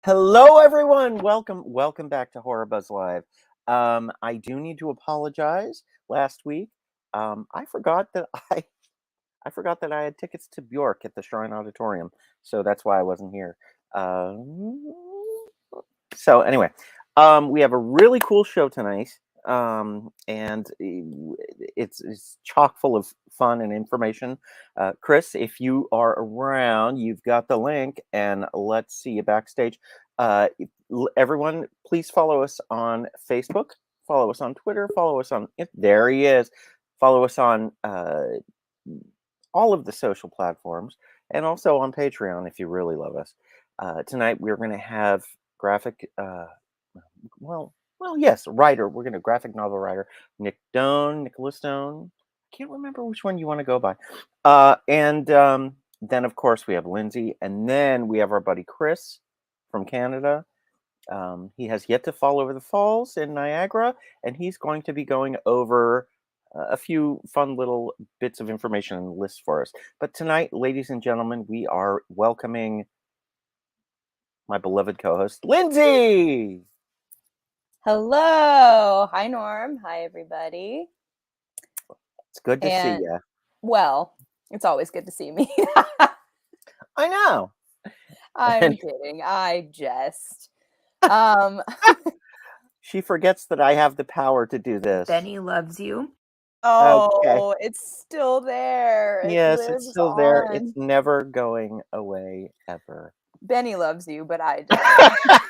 Hello, everyone. Welcome back to HorrorBuzz Live. I do need to apologize. Last week, I forgot that I forgot that I had tickets to Bjork at the Shrine Auditorium, so that's why I wasn't here. So anyway, we have a really cool show tonight, and it's chock full of fun and information. Chris, if you are around, you've got the link, and let's see you backstage. Everyone, please follow us on Facebook, follow us on Twitter, follow us on. There he is. Follow us on all of the social platforms, and also on Patreon if you really love us. Tonight we're going to have graphic, yes, writer. We're going to graphic novel writer Nicholas Doan. I can't remember which one you want to go by. And then of course we have Lindsey, and then we have our buddy Chris from Canada. He has yet to fall over the falls in Niagara, and he's going to be going over a few fun little bits of information and lists for us. But tonight, ladies and gentlemen, we are welcoming my beloved co-host, Lindsey! Hello! Hi, Norm. Hi, everybody. It's good to see you. Well, it's always good to see me. I know. I'm kidding. I jest. She forgets that I have the power to do this. Benny loves you. Oh, Okay. it's still there. Yes, it's still there. It's never going away, ever. Benny loves you, but I don't.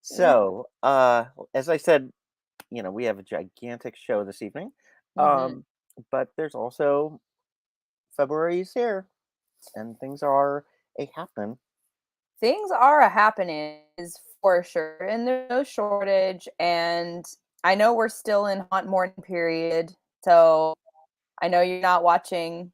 So, as I said, we have a gigantic show this evening. But there's also February's here, and things are a happening. Things are a happening, is for sure, and there's no shortage. And I know we're still in haunt morning period, so I know you're not watching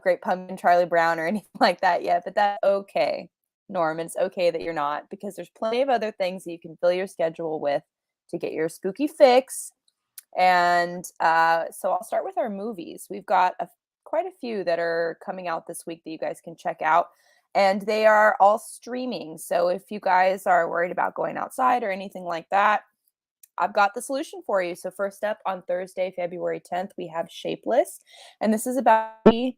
Great Pumpkin, Charlie Brown, or anything like that yet, but that's okay, Norm. It's okay that you're not, because there's plenty of other things that you can fill your schedule with to get your spooky fix. And so I'll start with our movies. We've got quite a few that are coming out this week that you guys can check out. And they are all streaming. So if you guys are worried about going outside or anything like that, I've got the solution for you. So first up, on Thursday, February 10th, we have Shapeless. And this is about me.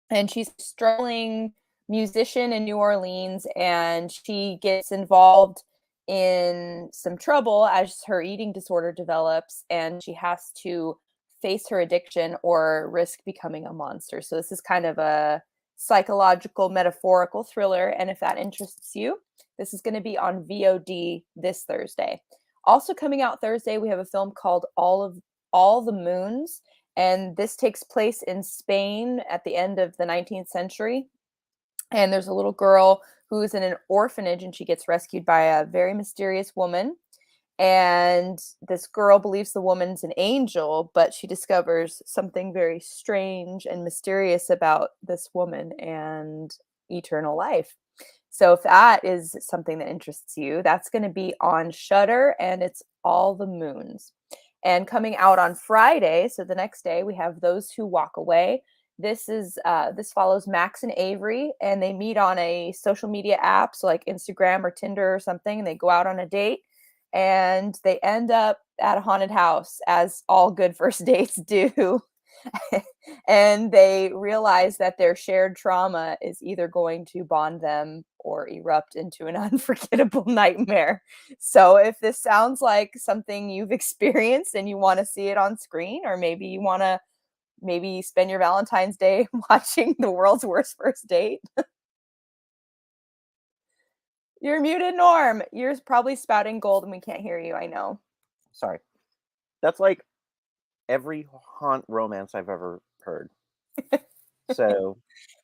And she's a struggling musician in New Orleans. And she gets involved in some trouble as her eating disorder develops. And she has to face her addiction or risk becoming a monster. So this is kind of a psychological, metaphorical thriller. And if that interests you, this is going to be on VOD this Thursday. Also coming out Thursday, we have a film called All the Moons. And this takes place in Spain at the end of the 19th century. And there's a little girl who's in an orphanage, and she gets rescued by a very mysterious woman. And this girl believes the woman's an angel, but she discovers something very strange and mysterious about this woman and eternal life. So if that is something that interests you, that's going to be on Shudder, and it's All the Moons. And coming out on Friday, so the next day, we have Those Who Walk Away. This follows Max and Avery, and they meet on a social media app, so like Instagram or Tinder or something, and they go out on a date. And they end up at a haunted house, as all good first dates do. And they realize that their shared trauma is either going to bond them or erupt into an unforgettable nightmare. So if this sounds like something you've experienced and you want to see it on screen, or maybe you want to spend your Valentine's Day watching The World's Worst First Date. You're muted, Norm. You're probably spouting gold and we can't hear you. I know. Sorry. That's like every haunt romance I've ever heard. So,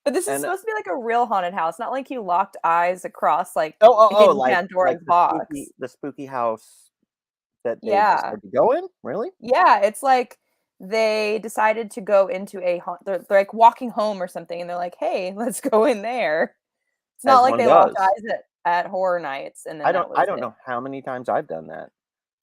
but this is supposed to be like a real haunted house, not like you locked eyes across like like Pandora's box. The spooky house that they decided to go in? Really? Yeah, it's like they decided to go into they're like walking home or something, and they're like, hey, let's go in there. It's not like they locked eyes at horror nights. And then I don't know how many times I've done that.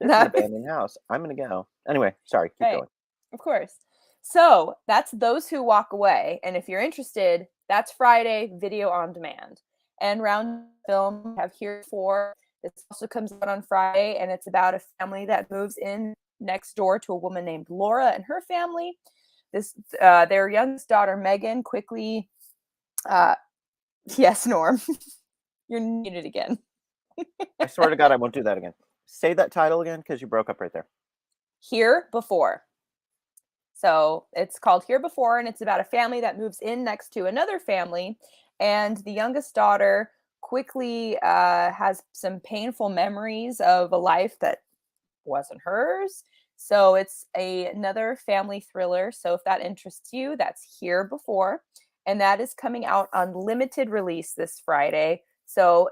There's an abandoned house. I'm going to go. Anyway, sorry, keep going. Of course. So that's Those Who Walk Away. And if you're interested, that's Friday, video on demand. And round film we have Here For. This also comes out on Friday, and it's about a family that moves in next door to a woman named Laura and her family. Their youngest daughter Megan quickly, yes, Norm, you're muted again. I swear to God, I won't do that again. Say that title again, because you broke up right there. Here Before. So it's called Here Before, and it's about a family that moves in next to another family. And the youngest daughter quickly has some painful memories of a life that wasn't hers. So it's another family thriller. So if that interests you, that's Here Before. And that is coming out on limited release this Friday. So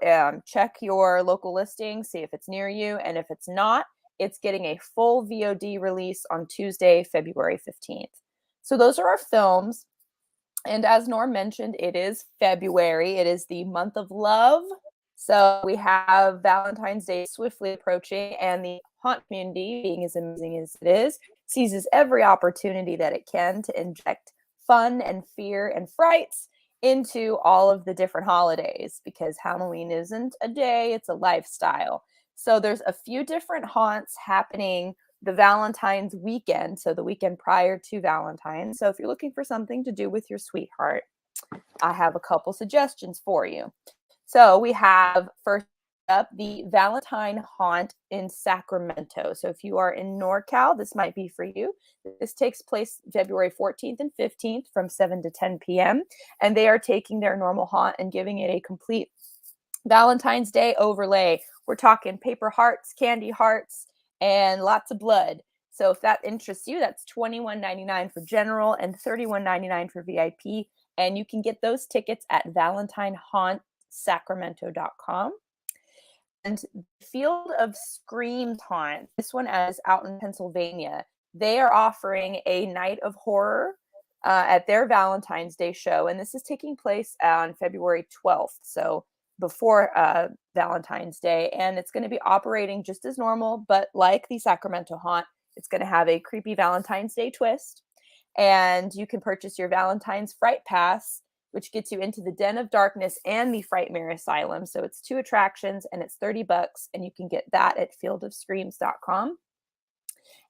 check your local listing, see if it's near you. And if it's not, it's getting a full VOD release on Tuesday, February 15th. So those are our films. And as Norm mentioned, it is February. It is the month of love. So we have Valentine's Day swiftly approaching, and the haunt community, being as amazing as it is, seizes every opportunity that it can to inject fun and fear and frights into all of the different holidays, because Halloween isn't a day, it's a lifestyle. So there's a few different haunts happening the Valentine's weekend, so the weekend prior to Valentine's. So if you're looking for something to do with your sweetheart, I have a couple suggestions for you. So we have first up the Valentine Haunt in Sacramento. So if you are in NorCal, this might be for you. This takes place February 14th and 15th from 7 to 10 p.m. And they are taking their normal haunt and giving it a complete Valentine's Day overlay. We're talking paper hearts, candy hearts, and lots of blood. So if that interests you, that's $21.99 for general and $31.99 for VIP. And you can get those tickets at ValentineHauntSacramento.com. And Field of Screams Haunt, this one is out in Pennsylvania. They are offering a night of horror at their Valentine's Day show. And this is taking place on February 12th. So before Valentine's Day. And it's going to be operating just as normal, but like the Sacramento Haunt, it's going to have a creepy Valentine's Day twist. And you can purchase your Valentine's Fright Pass, which gets you into the Den of Darkness and the Frightmare Asylum. So it's 2 attractions and it's $30, and you can get that at fieldofscreams.com.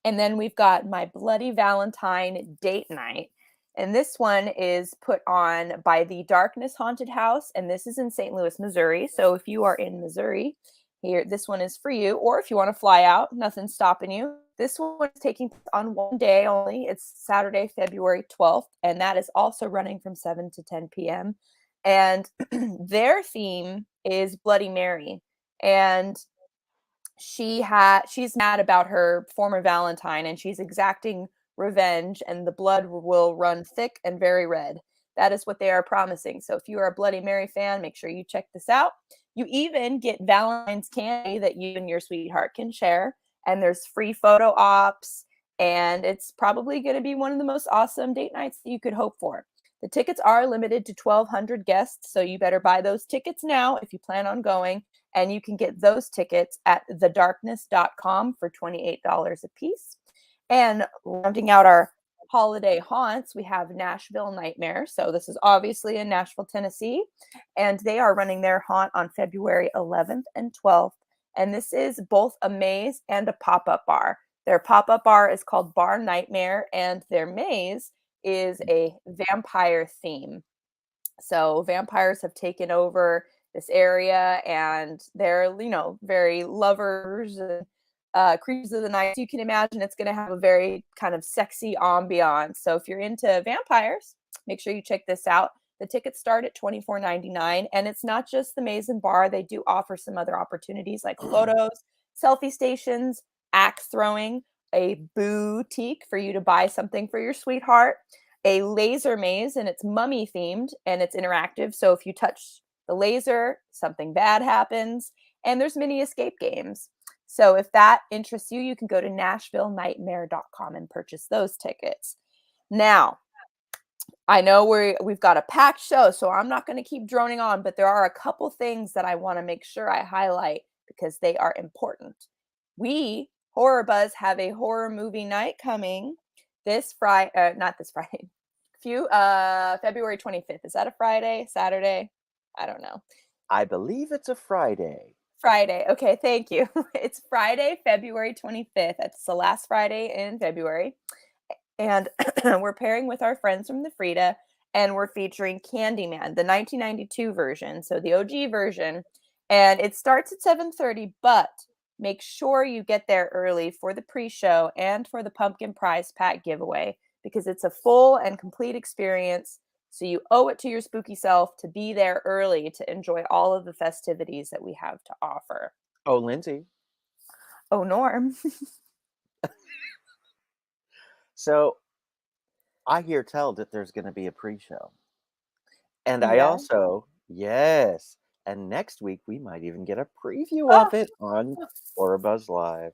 And then we've got My Bloody Valentine Date Night. And this one is put on by the Darkness Haunted House, and this is in St. Louis, Missouri. So if you are in Missouri, here, this one is for you. Or if you want to fly out, nothing's stopping you. This one is taking place on one day only. It's Saturday, February 12th, and that is also running from 7 to 10 p.m. And their theme is Bloody Mary. And she's mad about her former Valentine, and she's exacting revenge, and the blood will run thick and very red. That is what they are promising. So if you are a Bloody Mary fan, make sure you check this out. You even get Valentine's candy that you and your sweetheart can share, and there's free photo ops, and it's probably going to be one of the most awesome date nights that you could hope for. The tickets are limited to 1,200 guests, so you better buy those tickets now if you plan on going, and you can get those tickets at thedarkness.com for $28 a piece. And rounding out our holiday haunts, we have Nashville Nightmare. So this is obviously in Nashville, Tennessee, and they are running their haunt on February 11th and 12th. And this is both a maze and a pop-up bar. Their pop-up bar is called Bar Nightmare, and their maze is a vampire theme. So vampires have taken over this area, and they're, very lovers and creatures of the night. You can imagine it's going to have a very kind of sexy ambiance. So if you're into vampires, make sure you check this out. The tickets start at $24.99, and it's not just the maze and bar. They do offer some other opportunities like photos, selfie stations, axe throwing, a boutique for you to buy something for your sweetheart, a laser maze, and it's mummy themed and it's interactive. So if you touch the laser, something bad happens, and there's mini escape games. So if that interests you, you can go to NashvilleNightmare.com and purchase those tickets. Now, I know we've got a packed show, so I'm not going to keep droning on, but there are a couple things that I want to make sure I highlight because they are important. We, HorrorBuzz, have a horror movie night coming this Friday, not this Friday, February 25th. Is that a Friday, Saturday? I don't know. I believe it's a Friday. Friday. Okay, thank you. It's Friday, February 25th. That's the last Friday in February. And we're pairing with our friends from the Frida, and we're featuring Candyman, the 1992 version, so the OG version. And it starts at 7:30, but make sure you get there early for the pre-show and for the pumpkin prize pack giveaway because it's a full and complete experience. So you owe it to your spooky self to be there early to enjoy all of the festivities that we have to offer. Oh, Lindsay. Oh, Norm. So I hear tell that there's going to be a pre-show. And I Yeah. also, yes, and next week we might even get a preview Oh, of it on HorrorBuzz Live.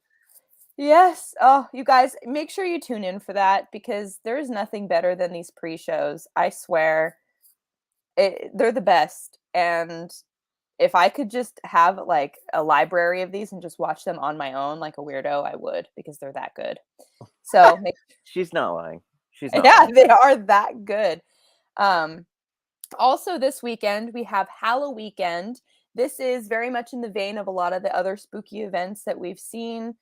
yes. Oh, you guys, make sure you tune in for that because there's nothing better than these pre-shows. I swear, they're the best. And if I could just have like a library of these and just watch them on my own like a weirdo, I would because they're that good. So, She's not lying. She's not yeah, lying. they are that good. Um, Also, this weekend, we have Halloweekend. This is very much in the vein of a lot of the other spooky events that we've seen,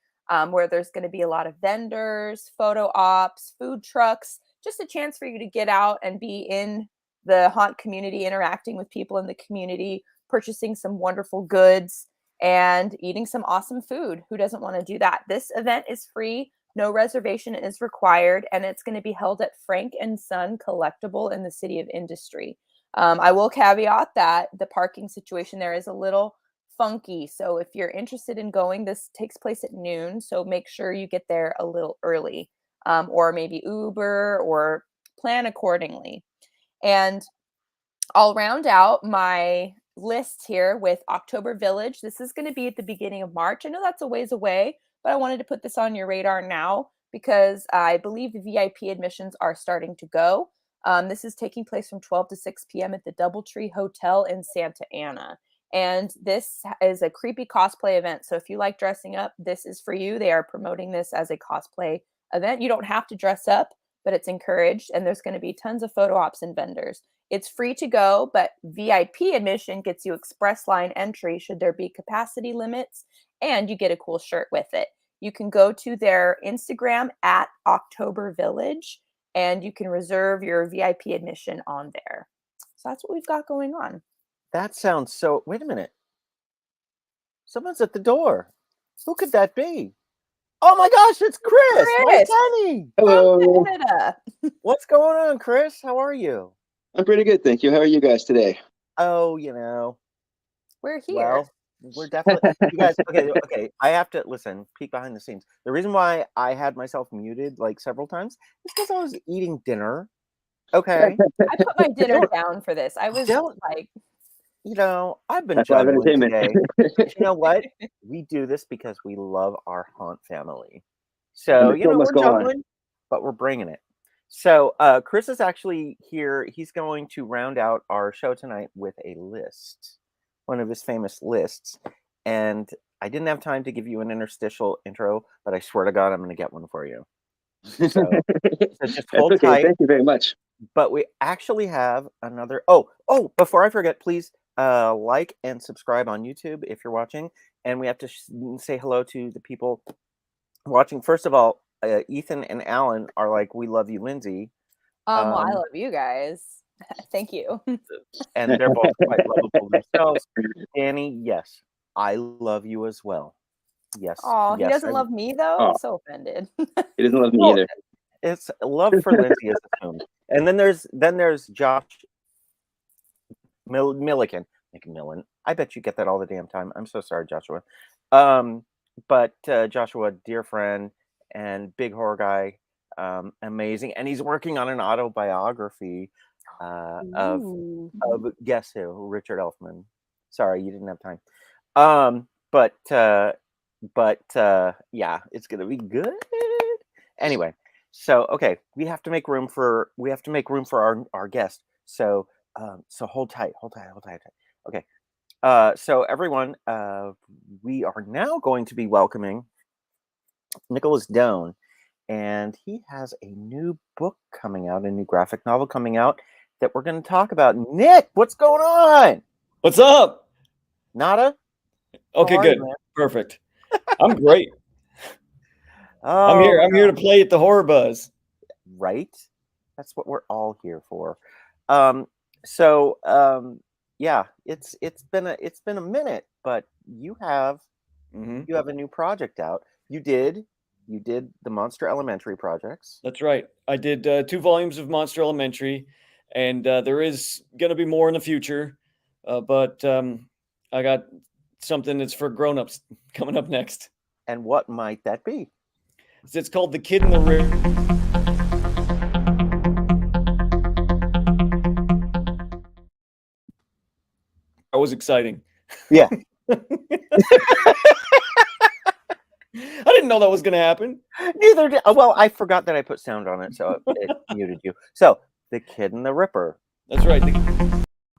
where there's going to be a lot of vendors, photo ops, food trucks, just a chance for you to get out and be in the haunt community, interacting with people in the community, purchasing some wonderful goods, and eating some awesome food. Who doesn't want to do that? This event is free. No reservation is required, and it's going to be held at Frank and Son Collectible in the City of Industry. I will caveat that the parking situation there is a little funky. So if you're interested in going, this takes place at noon. So make sure you get there a little early, or maybe Uber or plan accordingly. And I'll round out my list here with October Village. This is going to be at the beginning of March. I know that's a ways away, but I wanted to put this on your radar now because I believe the VIP admissions are starting to go. This is taking place from 12 to 6 p.m. at the Doubletree Hotel in Santa Ana. And this is a creepy cosplay event. So if you like dressing up, this is for you. They are promoting this as a cosplay event. You don't have to dress up, but it's encouraged. And there's going to be tons of photo ops and vendors. It's free to go, but VIP admission gets you express line entry should there be capacity limits, and you get a cool shirt with it. You can go to their Instagram at October Village, and you can reserve your VIP admission on there. So that's what we've got going on. That sounds so. Wait a minute. Someone's at the door. Who could that be? Oh my gosh, it's Chris, my Chris Kenny. from Hello. Canada. What's going on, Chris? How are you? I'm pretty good, thank you. How are you guys today? Oh, you know, We're here. well, we're definitely you guys. Okay. I have to listen. Peek behind the scenes. The reason why I had myself muted like several times is because I was eating dinner. Okay, I put my dinner down for this. I was Don't- like, you know, I've been That's live juggling entertainment. today. But you know what? We do this because we love our haunt family. So And the show must we're go on. juggling, but we're bringing it. So Chris is actually here. He's going to round out our show tonight with a list, one of his famous lists. And I didn't have time to give you an interstitial intro, but I swear to God, I'm going to get one for you. So just That's hold okay. tight. Thank you very much. But we actually have another. Oh! Before I forget, please like and subscribe on YouTube if you're watching. And we have to say hello to the people watching. First of all, Ethan and Alan are like, "We love you, Lindsay." well, I love you guys. Thank you. And they're both quite lovable themselves. Danny, yes, I love you as well. Yes. Oh, he yes, doesn't love me though. Oh. I'm so offended. He doesn't love me Well, either. It's love for Lindsay is assumed. And then there's Josh Milliken. McMillan. I bet you get that all the damn time. I'm so sorry, Joshua. But Joshua, dear friend and big horror guy, amazing, and he's working on an autobiography of Ooh. guess who? Richard Elfman. Sorry, you didn't have time. But yeah, it's gonna be good. Anyway, so okay, we have to make room for our guest. So hold tight. Okay. So everyone, we are now going to be welcoming Nicholas Doan, and he has a new book coming out, a new graphic novel coming out that we're going to talk about. Nick, what's going on? What's up? Nada? Okay, How are you, good. man? Perfect. I'm great. I'm Oh, here to play at the HorrorBuzz. right. That's what we're all here for. So yeah, it's been a minute, but you have a new project out. You did the Monster Elementary projects. That's right. I did 2 volumes of Monster Elementary, and there is going to be more in the future. But I got something that's for grown-ups coming up next. And what might that be? It's called The Kid in the Ripper. That was exciting. Yeah. I didn't know that was going to happen. Neither did. Well, I forgot that I put sound on it, so it muted you. So, The Kid and the Ripper. That's right.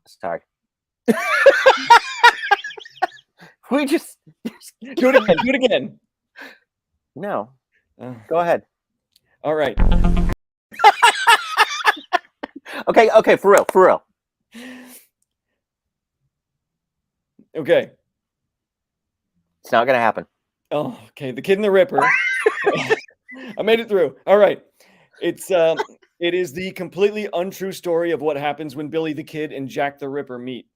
Sorry. We just Do it again. Do it again. no. Go ahead. All right. Okay, for real. Okay. It's not gonna happen. Oh, okay. The Kid and the Ripper. I made it through. All right. It is the completely untrue story of what happens when Billy the Kid and Jack the Ripper meet.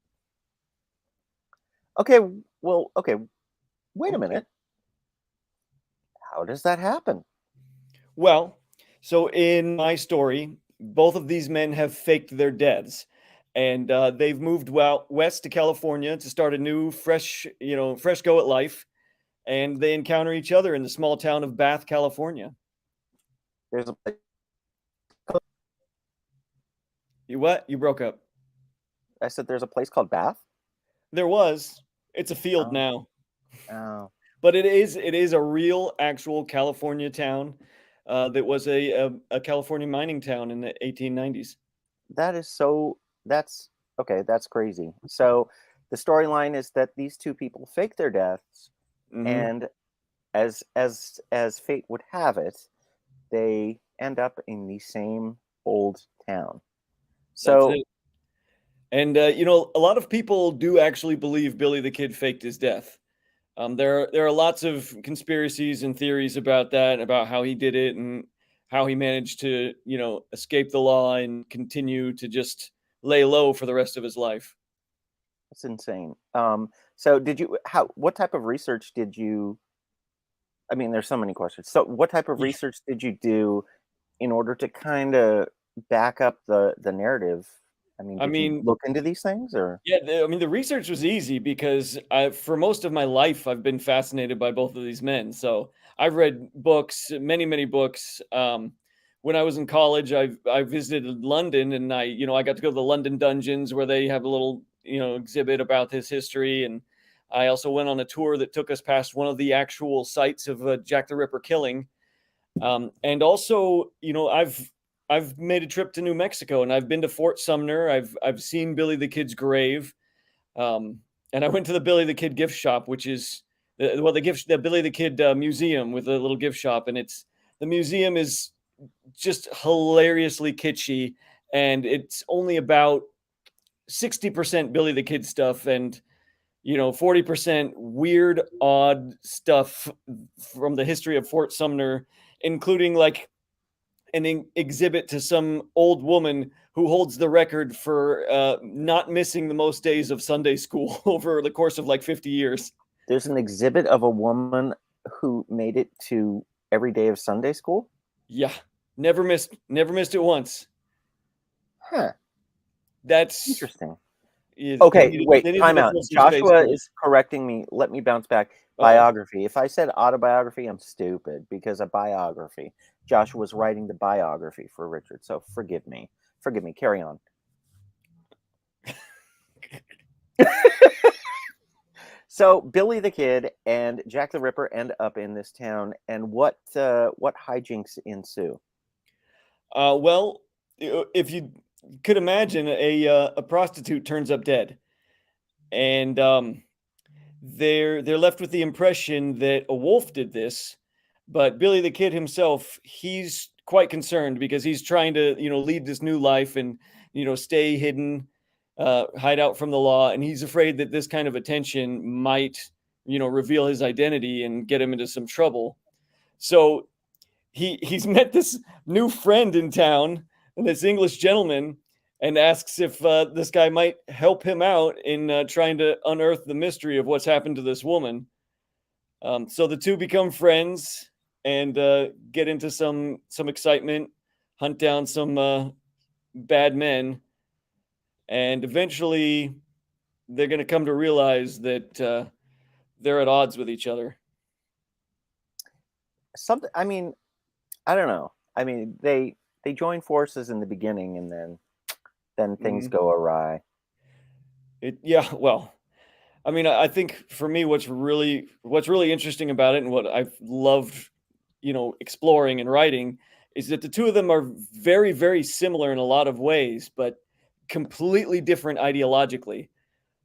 Okay, well, okay. Wait a Okay. minute. How does that happen? Well, so in my story, both of these men have faked their deaths, and they've moved west to California to start a new, fresh go at life, and they encounter each other in the small town of Bath, California. There's a place. You what? You broke up. I said there's a place called Bath. There was. It's a field Oh. now. Oh, But it is a real, actual California town that was a California mining town in the 1890s. that is so. That's okay. That's crazy. So, the storyline is that these two people fake their deaths, Mhm. and as fate would have it, they end up in the same old town. That's So, it. And a lot of people do actually believe Billy the Kid faked his death. There are lots of conspiracies and theories about that, about how he did it and how he managed to, escape the law and continue to just lay low for the rest of his life. that's insane. So what type of research did you, I mean, there's so many questions. So what type of Yeah. research did you do in order to kind of back up the narrative? I mean, I did you mean, look into these things or? yeah, the research was easy because for most of my life, I've been fascinated by both of these men. So I've read books, many, many books. When I was in college, I visited London, and I got to go to the London dungeons where they have a little, exhibit about his history. And I also went on a tour that took us past one of the actual sites of Jack the Ripper killing. And also, I've made a trip to New Mexico, and I've been to Fort Sumner. I've seen Billy the Kid's grave, and I went to the Billy the Kid gift shop, which is the Billy the Kid museum with a little gift shop, and the museum is just hilariously kitschy, and it's only about 60% Billy the Kid stuff, and 40% weird, odd stuff from the history of Fort Sumner, including like an exhibit to some old woman who holds the record for not missing the most days of Sunday school over the course of like 50 years. There's an exhibit of a woman who made it to every day of Sunday school. Yeah, never missed it once. Huh. That's Interesting. they Okay, needed- wait, they needed time to out. fill some space Joshua for it. is correcting me. Let me bounce back. Uh-oh. Biography. If I said autobiography, I'm stupid because a biography. Joshua was writing the biography for Richard, so forgive me. Forgive me. Carry on. So Billy the Kid and Jack the Ripper end up in this town, and what hijinks ensue? Well, if you could imagine, a prostitute turns up dead, and they're left with the impression that a wolf did this, but Billy the Kid himself, he's quite concerned because he's trying to lead this new life and stay hidden, hide out from the law, and he's afraid that this kind of attention might, reveal his identity and get him into some trouble. So he's met this new friend in town, this English gentleman, and asks if this guy might help him out in trying to unearth the mystery of what's happened to this woman. So the two become friends and get into some excitement, hunt down some bad men, and eventually they're going to come to realize that they're at odds with each other. Something. I mean, I don't know. I mean, they join forces in the beginning, and then things go awry. Well, I mean, I think for me, what's really interesting about it, and what I've loved, exploring and writing, is that the two of them are very, very similar in a lot of ways, but completely different ideologically.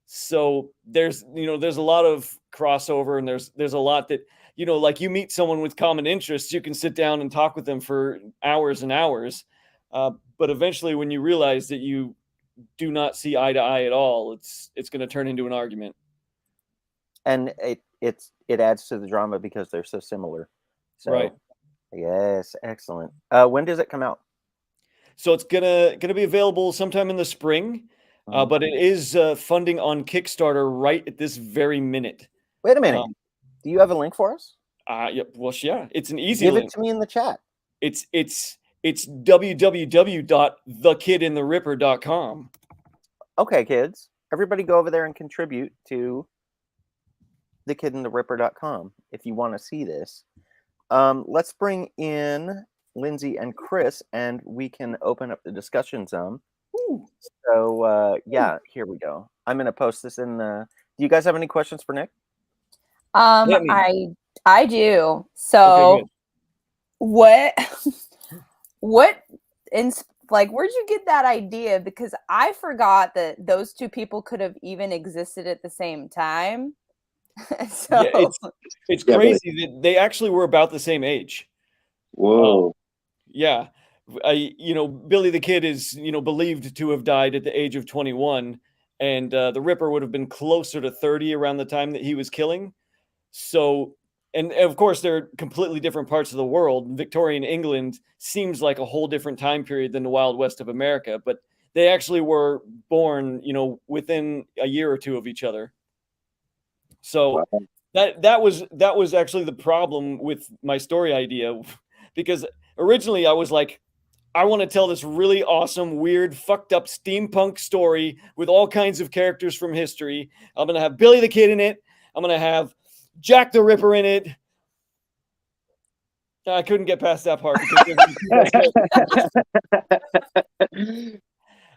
So there's a lot of crossover, and there's a lot that, like you meet someone with common interests, you can sit down and talk with them for hours and hours. But eventually, when you realize that you do not see eye to eye at all, it's going to turn into an argument. And it adds to the drama because they're so similar. So, right. Yes, excellent. When does it come out? So it's gonna be available sometime in the spring, but it is funding on Kickstarter right at this very minute. Wait a minute. Do you have a link for us? Yeah. Well, yeah. It's an easy Give link. it to me in the chat. It's www.thekidintheripper.com. Okay, kids. Everybody go over there and contribute to thekidintheripper.com if you want to see this. Let's bring in Lindsey and Chris, and we can open up the discussion zone. So, yeah, here we go. I'm going to post this in the... Do you guys have any questions for Nick? I do. So, okay, what where'd you get that idea? Because I forgot that those two people could have even existed at the same time. So yeah, it's crazy that they actually were about the same age. Whoa. Yeah. Billy the Kid is, believed to have died at the age of 21, and the Ripper would have been closer to 30 around the time that he was killing. So, and of course, they're completely different parts of the world. Victorian England seems like a whole different time period than the Wild West of America, but they actually were born, within a year or two of each other. So Wow. that was actually the problem with my story idea, because originally I was like, I want to tell this really awesome, weird, fucked up steampunk story with all kinds of characters from history. I'm going to have Billy the Kid in it. I'm going to have Jack the Ripper in it. I couldn't get past that part.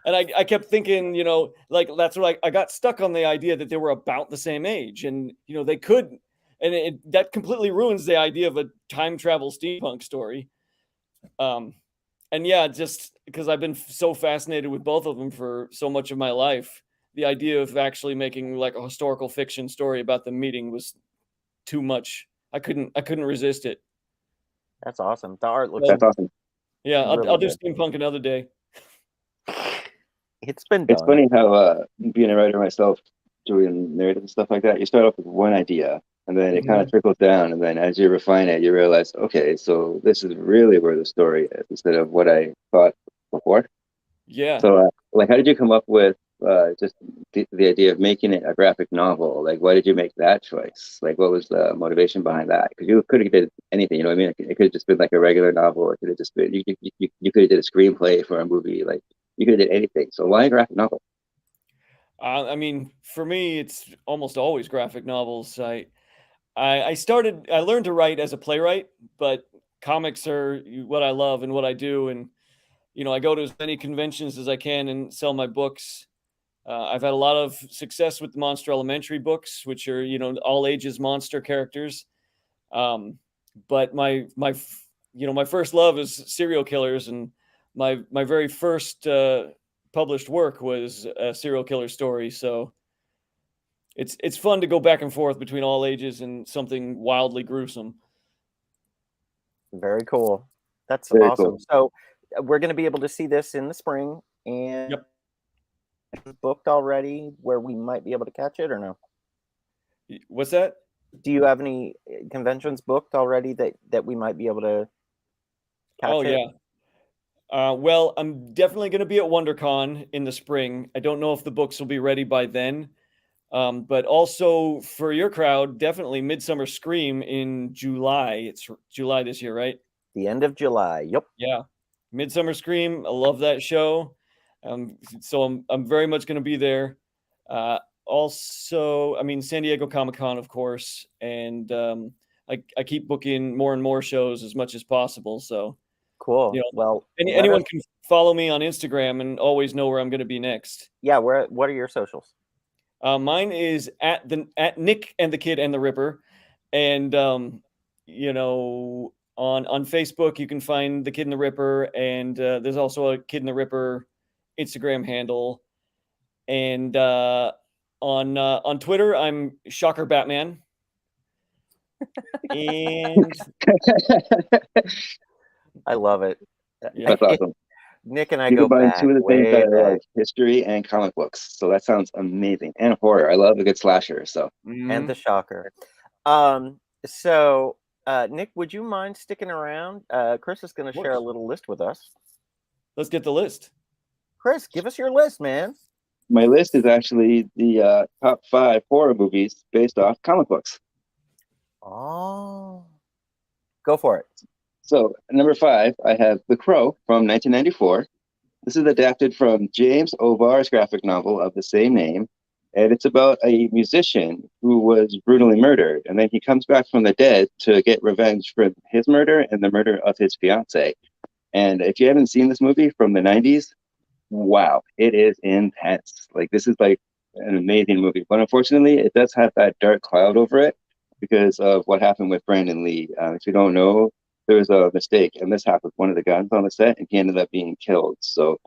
And I kept thinking, that's what I got stuck on the idea that they were about the same age, and they could, and that completely ruins the idea of a time travel steampunk story. And yeah, just because I've been so fascinated with both of them for so much of my life, the idea of actually making like a historical fiction story about them meeting was too much. I couldn't resist it. That's awesome. The art looks... That's awesome. Yeah, really I'll do good. steampunk another day. It's been done. It's funny how being a writer myself, doing narrative and stuff like that, you start off with one idea, and then it kind of trickles down, and then as you refine it, you realize, okay, so this is really where the story is instead of what I thought before. Yeah. So, how did you come up with just the idea of making it a graphic novel? Like, why did you make that choice? Like, what was the motivation behind that? Because you could have did anything, you know what I mean? It could have just been like a regular novel, or it could have just been, you could have did a screenplay for a movie, like, you could have did anything. So why a graphic novel? I mean, for me, it's almost always graphic novels. I learned to write as a playwright, but comics are what I love and what I do. And, I go to as many conventions as I can and sell my books. I've had a lot of success with the Monster Elementary books, which are, all ages monster characters. But my first love is serial killers, and my very first published work was a serial killer story. So it's fun to go back and forth between all ages and something wildly gruesome. Very cool. That's Very awesome. cool. So we're going to be able to see this in the spring, and Yep. booked already where we might be able to catch it or no? What's that? Do you have any conventions booked already that we might be able to catch Oh it? yeah. Well, I'm definitely going to be at WonderCon in the spring. I don't know if the books will be ready by then. But also for your crowd, definitely Midsummer Scream in July. It's July this year, right? The end of July. Yep. Yeah. Midsummer Scream. I love that show. So I'm very much going to be there. Also, I mean, San Diego Comic-Con, of course. And I keep booking more and more shows as much as possible. So, Cool. you know, Well, anyone can follow me on Instagram and always know where I'm going to be next. Yeah. What are your socials? Mine is at Nick and the Kid and the Ripper, and you know, on Facebook you can find the Kid and the Ripper, and there's also a Kid and the Ripper Instagram handle, and on Twitter I'm Shocker Batman, and I love it. yeah. That's awesome. Nick and I You go combine back two of the things way that are back. like history and comic books. So that sounds amazing. And horror. I love a good slasher. So And the Shocker. So Nick, would you mind sticking around? Chris is going to share a little list with us. Let's get the list. Chris, give us your list, man. my list is actually the top 5 horror movies based off comic books. Oh, go for it. So number 5, I have The Crow from 1994. This is adapted from James O'Barr's graphic novel of the same name. And it's about a musician who was brutally murdered. And then he comes back from the dead to get revenge for his murder and the murder of his fiance. And if you haven't seen this movie from the 90s, wow, it is intense. Like, this is like an amazing movie. But unfortunately, it does have that dark cloud over it because of what happened with Brandon Lee. If you don't know, there was a mistake and mishap with one of the guns on the set, and he ended up being killed. So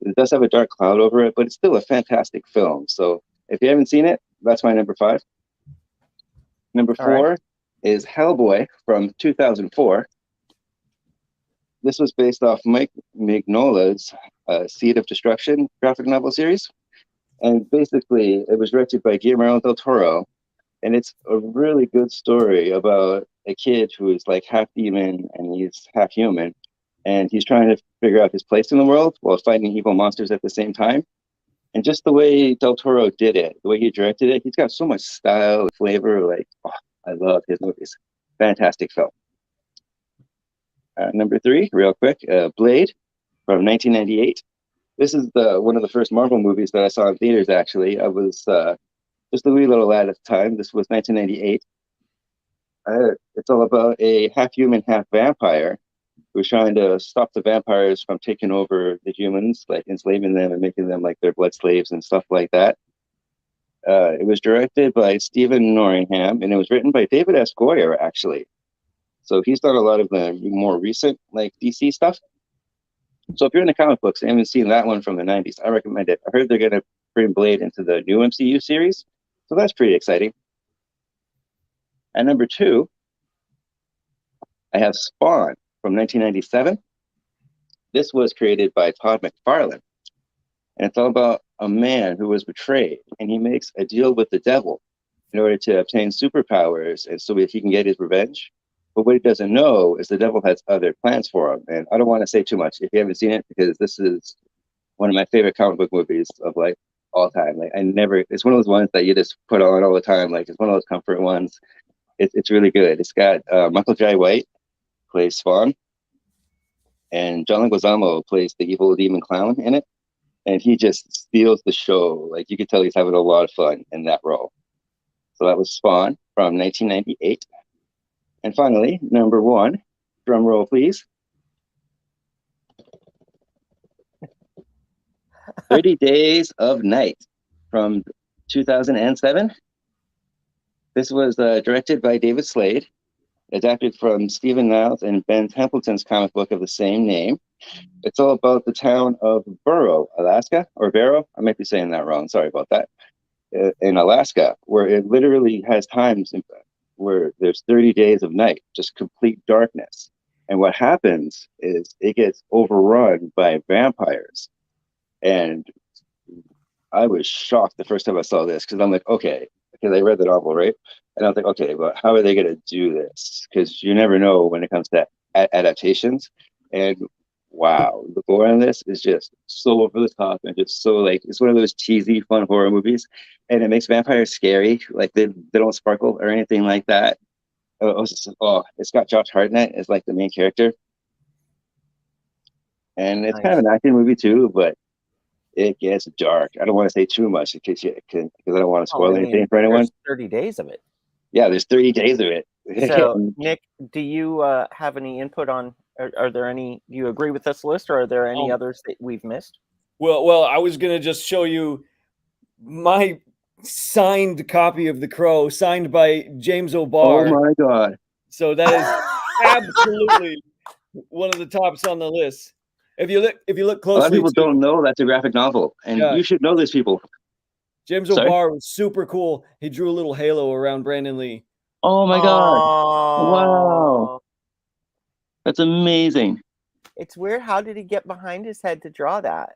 it does have a dark cloud over it, but it's still a fantastic film. So if you haven't seen it, that's my number 5. Number 4 is Hellboy from 2004. This was based off Mike Mignola's Seed of Destruction graphic novel series. And basically, it was directed by Guillermo del Toro. And it's a really good story about a kid who is like half demon and he's half human. And he's trying to figure out his place in the world while fighting evil monsters at the same time. And just the way Del Toro did it, the way he directed it, he's got so much style and flavor. Like, oh, I love his movies. Fantastic film. Number 3, real quick, Blade from 1998. This is one of the first Marvel movies that I saw in theaters, actually. I was just a wee little lad at the time. This was 1998. It's all about a half human, half vampire who's trying to stop the vampires from taking over the humans, like enslaving them and making them like their blood slaves and stuff like that. It was directed by Stephen Norringham, and it was written by David S. Goyer, actually. So he's done a lot of the more recent like DC stuff. So if you're into comic books and haven't seen that one from the 90s, I recommend it. I heard they're going to bring Blade into the new MCU series, so that's pretty exciting. And number 2, I have Spawn from 1997. This was created by Todd McFarlane. And it's all about a man who was betrayed, and he makes a deal with the devil in order to obtain superpowers and so that he can get his revenge. But what he doesn't know is the devil has other plans for him. And I don't want to say too much if you haven't seen it, because this is one of my favorite comic book movies of like all time. Like, it's one of those ones that you just put on all the time. Like, it's one of those comfort ones. It's really good. It's got Michael Jai White plays Spawn, and John Leguizamo plays the evil demon clown in it. And he just steals the show. Like, you could tell he's having a lot of fun in that role. So that was Spawn from 1998. And finally, number 1, drum roll, please. 30 Days of Night from 2007. This was directed by David Slade, adapted from Stephen Niles and Ben Templeton's comic book of the same name. It's all about the town of Barrow, Alaska, or Barrow. I might be saying that wrong. Sorry about that. In Alaska, where it literally has times where there's 30 days of night, just complete darkness. And what happens is it gets overrun by vampires. And I was shocked the first time I saw this, because I'm like, okay, because I read the novel, right? And I was like, okay, but how are they going to do this? Because you never know when it comes to adaptations. And wow, the gore on this is just so over the top and just so like, it's one of those cheesy, fun horror movies. And it makes vampires scary. Like they don't sparkle or anything like that. It's got Josh Hartnett as like the main character. And it's kind of an action movie too, but it gets dark. I don't want to say too much because I don't want to spoil anything for anyone. There's 30 days of it. Yeah, there's 30 days of it. So, Nick, do you have any input on? Are there any? Do you agree with this list, or are there any others that we've missed? Well, I was gonna just show you my signed copy of The Crow, signed by James O'Barr. Oh my god! So that is absolutely one of the tops on the list. If you look closely, a lot of people don't know that's a graphic novel, and you should know this, people. James O'Barr was super cool. He drew a little halo around Brandon Lee. Oh my god! Wow, that's amazing. It's weird. How did he get behind his head to draw that?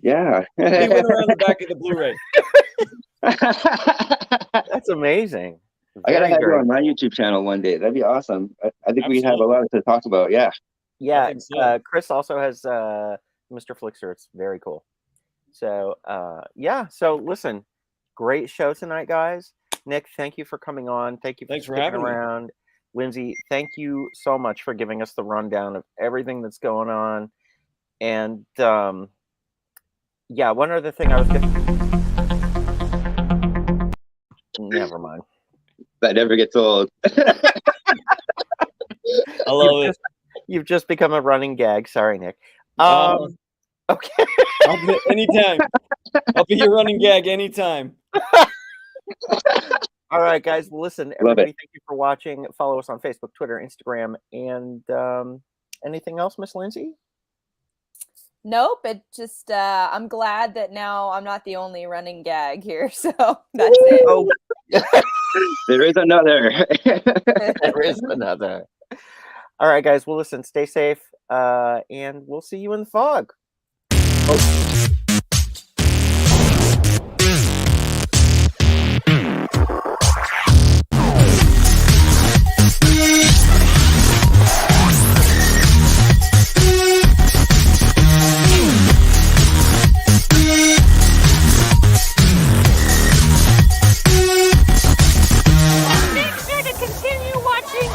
Yeah, he went around the back of the Blu-ray. That's amazing. I gotta have you on my YouTube channel one day. That'd be awesome. I think we have a lot to talk about. Yeah. Yeah. Chris also has Mr. Flixer. It's very cool. So yeah. So listen, great show tonight, guys. Nick, thank you for coming on. Thank you for sticking around. Lindsey, thank you so much for giving us the rundown of everything that's going on. And yeah, one other thing I was never mind. That never gets old. I love it. You've just become a running gag. Sorry, Nick. Okay. Anytime. I'll be your running gag anytime. All right, guys. Listen, everybody, thank you for watching. Follow us on Facebook, Twitter, Instagram, and anything else, Miss Lindsey? Nope. It just I'm glad that now I'm not the only running gag here. So that's it. Oh. There is another. There is another. All right, guys. Well, listen, stay safe, and we'll see you in the fog. Make sure to continue watching